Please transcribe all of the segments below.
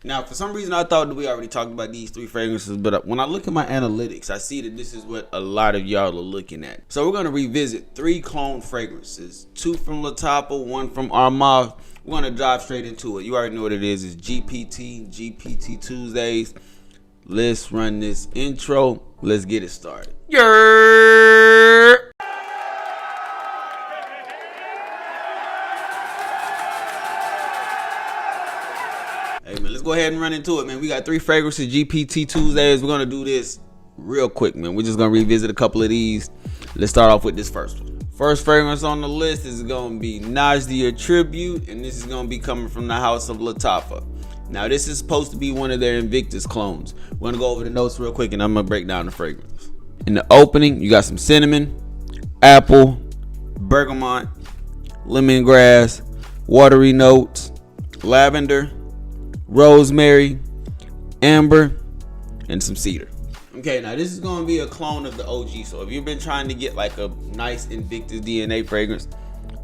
Now, for some reason, I thought that we already talked about these 3 fragrances, but when I look at my analytics, I see that this is what a lot of y'all are looking at. So we're going to revisit 3 clone fragrances, 2 from Lattafa, 1 from Armaf. We're going to dive straight into it. You already know what it is. It's GPT Tuesdays. Let's run this intro. Let's get it started. Yeah. Hey man, let's go ahead and run into it, man. We got 3 fragrances, GPT Tuesdays. We're gonna do this real quick, man. We're just gonna revisit a couple of these. Let's start off with this first one. First fragrance on the list is gonna be Najdia Tribute, and this is gonna be coming from the house of Lattafa. Now, this is supposed to be one of their Invictus clones. We're gonna go over the notes real quick, and I'm gonna break down the fragrance. In the opening, you got some cinnamon, apple, bergamot, lemongrass, watery notes, lavender, rosemary, amber, and some cedar. Okay, now this is going to be a clone of the OG. So if you've been trying to get like a nice Invictus DNA fragrance,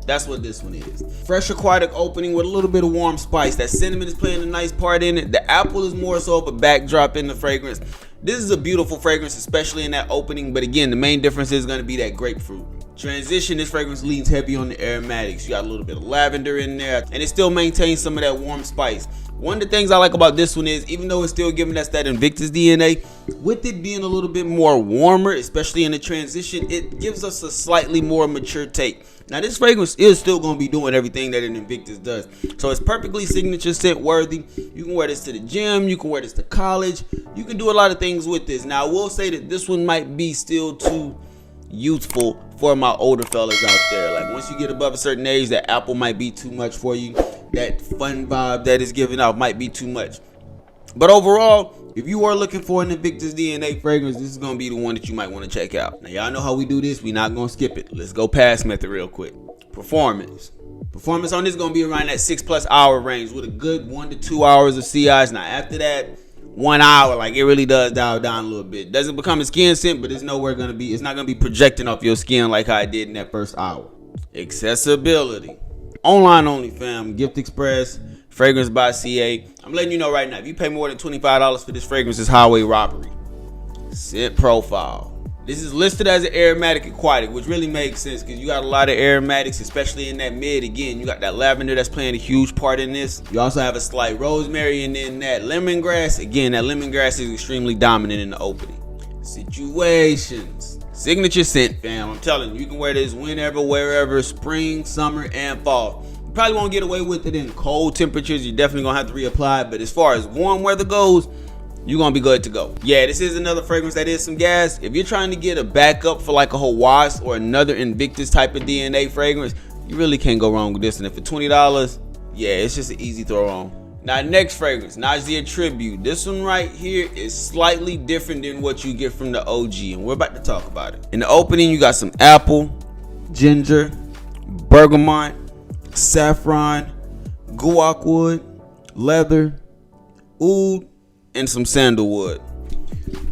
that's what this one is. Fresh aquatic opening with a little bit of warm spice. That cinnamon is playing a nice part in it. The apple is more so of a backdrop in the fragrance. This is a beautiful fragrance, especially in that opening. But again, the main difference is going to be that grapefruit. Transition, this fragrance leans heavy on the aromatics. You got a little bit of lavender in there, and it still maintains some of that warm spice. One of the things I like about this one is, even though it's still giving us that Invictus DNA, with it being a little bit more warmer, especially in the transition, it gives us a slightly more mature take. Now, this fragrance is still going to be doing everything that an Invictus does. So it's perfectly signature scent worthy. You can wear this to the gym. You can wear this to college. You can do a lot of things with this. Now, I will say that this one might be still too youthful for my older fellas out there. Like, once you get above a certain age, that apple might be too much for you. That fun vibe that is giving out might be too much. But overall, if you are looking for an Invictus DNA fragrance, this is going to be the one that you might want to check out. Now, y'all know how we do this. We're not going to skip it. Let's go pass method real quick. Performance on this is going to be around that 6+ hour range with a good 1 to 2 hours of CIs. Now, after that, 1 hour, like, it really does dial down a little bit. Doesn't become a skin scent, but it's not going to be projecting off your skin like how I did in that first hour. Accessibility. Online only, fam. Gift Express, fragrance by CA. I'm letting you know right now, if you pay more than $25 for this fragrance, it's highway robbery. Scent profile. This is listed as an aromatic aquatic, which really makes sense because you got a lot of aromatics, especially in that mid. Again, you got that lavender that's playing a huge part in this. You also have a slight rosemary, and then that lemongrass. Again, that lemongrass is extremely dominant in the opening. Situations. Signature scent, fam. I'm telling you, you can wear this whenever, wherever, spring, summer, and fall. You probably won't get away with it in cold temperatures. You're definitely going to have to reapply. But as far as warm weather goes, you're going to be good to go. Yeah, this is another fragrance that is some gas. If you're trying to get a backup for like a Hawaii or another Invictus type of DNA fragrance, you really can't go wrong with this. And for $20, yeah, it's just an easy throw on. Now, next fragrance, Najdia Tribute. This one right here is slightly different than what you get from the OG, and we're about to talk about it. In the opening, you got some apple, ginger, bergamot, saffron, guac wood, leather, oud, and some sandalwood.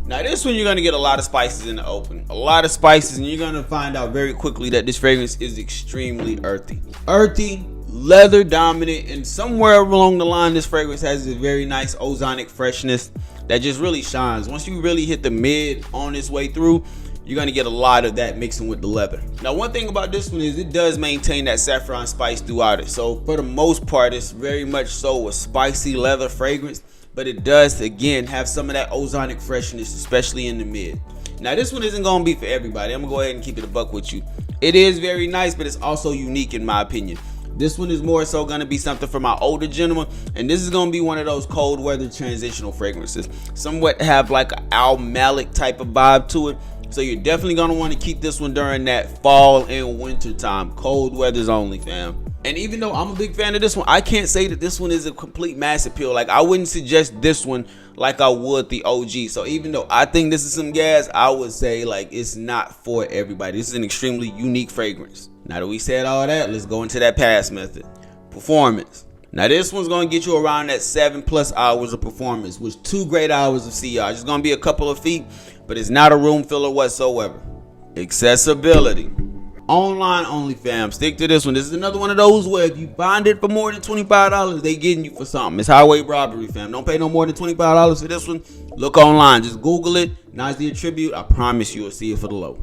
Now, this one, you're going to get a lot of spices in the opening. A lot of spices, and you're going to find out very quickly that this fragrance is extremely earthy. Earthy, leather dominant, and somewhere along the line, this fragrance has a very nice ozonic freshness that just really shines. Once you really hit the mid on its way through, you're going to get a lot of that mixing with the leather. Now, one thing about this one is it does maintain that saffron spice throughout it. So for the most part, it's very much so a spicy leather fragrance, but it does, again, have some of that ozonic freshness, especially in the mid. Now, this one isn't going to be for everybody. I'm going to go ahead and keep it a buck with you. It is very nice, but it's also unique in my opinion. This one is more so going to be something for my older gentleman, and this is going to be one of those cold weather transitional fragrances. Somewhat have like an Al Malik type of vibe to it, so you're definitely going to want to keep this one during that fall and winter time. Cold weathers only, fam. And even though I'm a big fan of this one, I can't say that this one is a complete mass appeal. Like, I wouldn't suggest this one like I would the OG. So even though I think this is some gas, I would say like it's not for everybody. This is an extremely unique fragrance. Now that we said all that, let's go into that pass method. Performance. Now this one's going to get you around that 7+ hours of performance with 2 great hours of CR. It's going to be a couple of feet, but it's not a room filler whatsoever. Accessibility. Online only, fam. Stick to this one. This is another one of those where if you find it for more than $25, they getting you for something. It's highway robbery, fam. Don't pay no more than $25 for this one. Look online. Just Google it. Najdia Tribute. I promise you will see it for the low.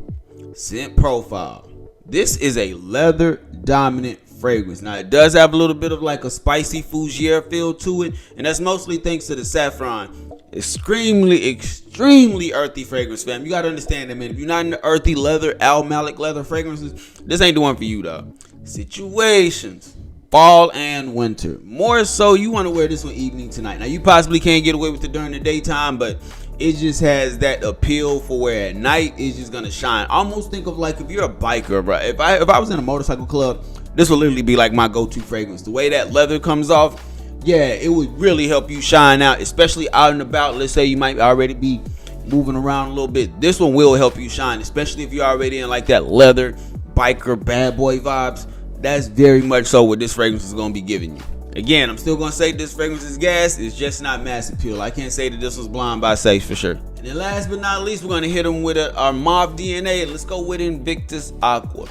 Scent profile. This is a leather dominant fragrance. Now it does have a little bit of like a spicy fougere feel to it, and that's mostly thanks to the saffron. Extremely earthy fragrance, fam. You gotta understand that, man. If you're not into earthy leather, almalic leather fragrances, this ain't the one for you, though. Situations. Fall and winter. More so, you want to wear this one evening tonight. Now, you possibly can't get away with it during the daytime, but it just has that appeal for where at night it's just gonna shine. Almost think of like if you're a biker, bro. If I was in a motorcycle club, this would literally be like my go-to fragrance. The way that leather comes off, yeah, it would really help you shine out, especially out and about. Let's say you might already be moving around a little bit. This one will help you shine, especially if you're already in like that leather biker bad boy vibes. That's very much so what this fragrance is going to be giving you. Again, I'm still going to say this fragrance is gas. It's just not mass appeal. I can't say that this was blind by safe for sure. And then last but not least, we're going to hit them with our Armaf DNA. Let's go with Invictus Aqua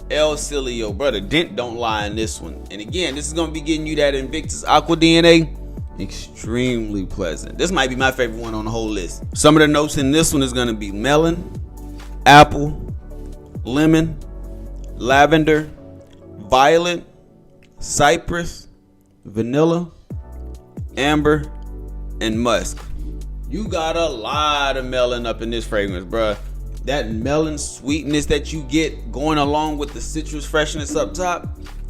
El Cielo, brother. Dent don't lie in this one. And again, this is going to be getting you that Invictus Aqua DNA. Extremely pleasant. This might be my favorite one on the whole list. Some of the notes in this one is going to be melon, apple, lemon, lavender, violet, cypress, vanilla, amber, and musk. You got a lot of melon up in this fragrance, bruh. That melon sweetness that you get going along with the citrus freshness up top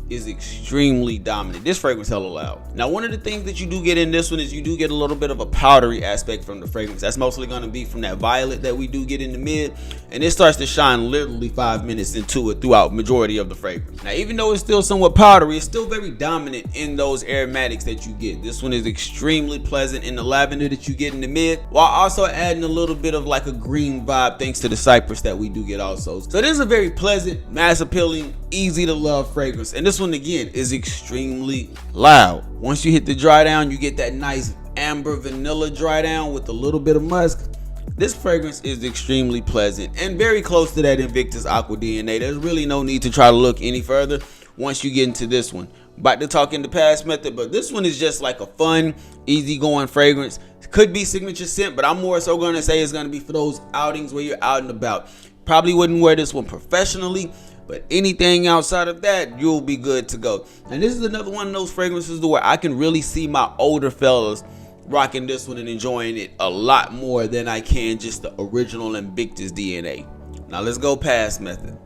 is extremely dominant. This fragrance hella loud. Now, one of the things that you do get in this one is you do get a little bit of a powdery aspect from the fragrance. That's mostly going to be from that violet that we do get in the mid, and it starts to shine literally 5 minutes into it throughout majority of the fragrance. Now, even though it's still somewhat powdery, it's still very dominant in those aromatics that you get. This one is extremely pleasant in the lavender that you get in the mid, while also adding a little bit of like a green vibe thanks to the cypress that we do get also. So this is a very pleasant, mass appealing, easy to love fragrance. And this one again is extremely loud. Once you hit the dry down, you get that nice amber vanilla dry down with a little bit of musk. This fragrance is extremely pleasant and very close to that Invictus Aqua DNA. There's really no need to try to look any further once you get into this one. About to talk in the past method, but this one is just like a fun, easygoing fragrance. It could be signature scent, but I'm more so going to say it's going to be for those outings where you're out and about. Probably wouldn't wear this one professionally, but anything outside of that, you'll be good to go. And this is another one of those fragrances where I can really see my older fellas rocking this one and enjoying it a lot more than I can just the original Invictus DNA. Now let's go past method.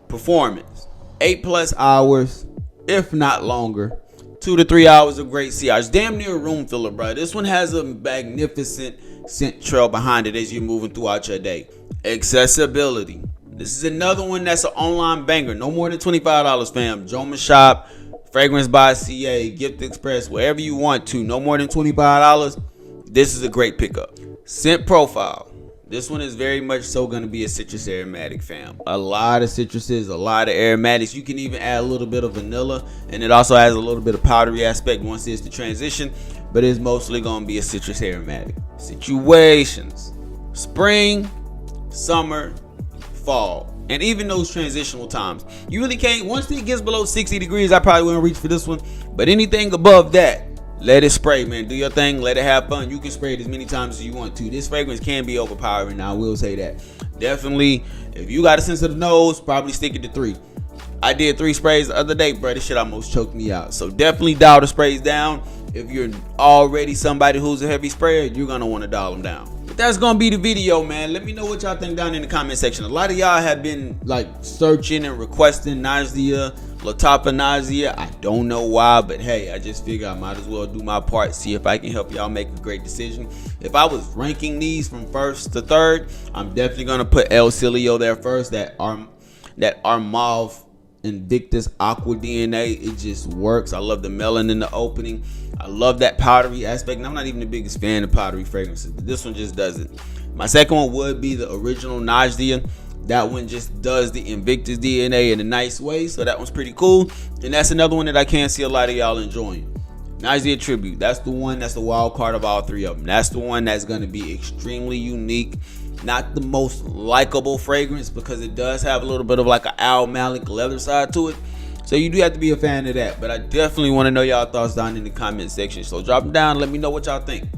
Performance. 8+ hours, if not longer. 2 to 3 hours of great CR. Damn near a room filler, bro. This one has a magnificent scent trail behind it as you're moving throughout your day. Accessibility. This is another one that's an online banger. No more than $25, fam. Joma Shop, Fragrance by CA, Gift Express, wherever you want to. No more than $25. This is a great pickup. Scent profile. This one is very much so going to be a citrus aromatic, fam. A lot of citruses, a lot of aromatics. You can even add a little bit of vanilla, and it also has a little bit of powdery aspect once it's the transition, but it's mostly going to be a citrus aromatic. Situations. Spring, summer, fall, and even those transitional times. You really can't, once it gets below 60 degrees, I probably wouldn't reach for this one, but anything above that, let it spray, man. Do your thing, let it have fun. You can spray it as many times as you want to. This fragrance can be overpowering, I will say that. Definitely, if you got a sensitive nose, probably stick it to 3. I did 3 sprays the other day, bro. This shit almost choked me out. So definitely dial the sprays down. If you're already somebody who's a heavy sprayer, you're gonna want to dial them down. But that's gonna be the video, man. Let me know what y'all think down in the comment section. A lot of y'all have been like searching and requesting Lattafa Najdia. I don't know why, but hey, I just figure I might as well do my part, see if I can help y'all make a great decision. If I was ranking these from first to third, I'm definitely gonna put El Cielo there first. That Armaf Invictus Aqua DNA, it just works. I love the melon in the opening. I love that powdery aspect, and I'm not even the biggest fan of powdery fragrances, but this one just does it. My second one would be the original Najdia. That one just does the Invictus DNA in a nice way, so that one's pretty cool. And that's another one that I can't see a lot of y'all enjoying. Najdia Tribute, that's the one that's the wild card of all 3 of them. That's the one that's going to be extremely unique, Not the most likable fragrance because it does have a little bit of like an Al Malik leather side to it. So you do have to be a fan of that. But I definitely want to know y'all thoughts down in the comment section. So drop them down and let me know what y'all think.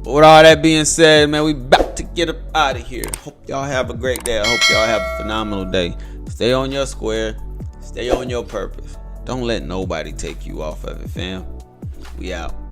But with all that being said, man, we about to get up out of here. Hope y'all have a great day. I hope y'all have a phenomenal day. Stay on your square. Stay on your purpose. Don't let nobody take you off of it, fam. We out.